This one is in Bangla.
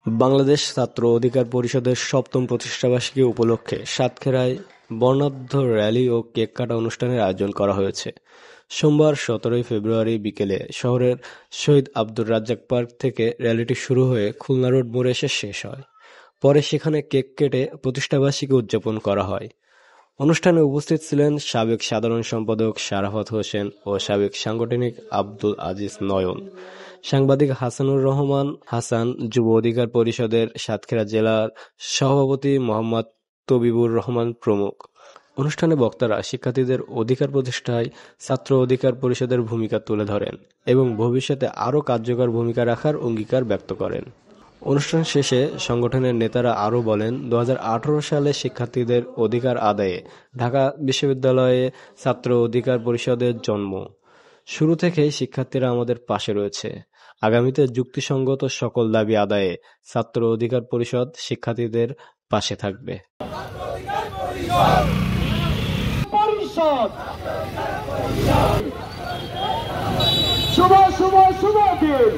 বাংলাদেশ ছাত্র অধিকার পরিষদের ৭ম প্রতিষ্ঠাবার্ষিকী উপলক্ষে সাতক্ষীরায় বর্ণাঢ্য র্যালি ও কেক কাটা অনুষ্ঠানের আয়োজন করা হয়েছে। সোমবার ১৭ ফেব্রুয়ারি বিকেলে শহরের শহীদ আব্দুর রাজ্জাক পার্ক থেকে র্যালিটি শুরু হয়ে খুলনা রোড মোড়ে এসে শেষ হয়। পরে সেখানে কেক কেটে প্রতিষ্ঠাবার্ষিকী উদযাপন করা হয়। অনুষ্ঠানে উপস্থিত ছিলেন সাবেক সাধারণ সম্পাদক শারাফত হোসেন ও সাবেক সাংগঠনিক আব্দুল আজিজ নয়ন, সাংবাদিক হাসানুর রহমান হাসান, যুব অধিকার পরিষদের সাতক্ষীরা জেলার সভাপতি মোহাম্মদ তবিবুর রহমান প্রমুখ। অনুষ্ঠানে বক্তারা শিক্ষার্থীদের অধিকার প্রতিষ্ঠায় ছাত্র অধিকার পরিষদের ভূমিকা তুলে ধরেন এবং ভবিষ্যতে আরও কার্যকর ভূমিকা রাখার অঙ্গীকার ব্যক্ত করেন। অনুষ্ঠান শেষে সংগঠনের নেতারা আরও বলেন, ২০১৮ সালে শিক্ষার্থীদের অধিকার আদায়ে ঢাকা বিশ্ববিদ্যালয়ে ছাত্র অধিকার পরিষদের জন্ম। শুরু থেকেই শিক্ষার্থীরা আমাদের পাশে রয়েছে। আগামীতে যুক্তিসঙ্গত সকল দাবি আদায়ে ছাত্র অধিকার পরিষদ শিক্ষার্থীদের পাশে থাকবে। শুভ শুভ শুভ দিন।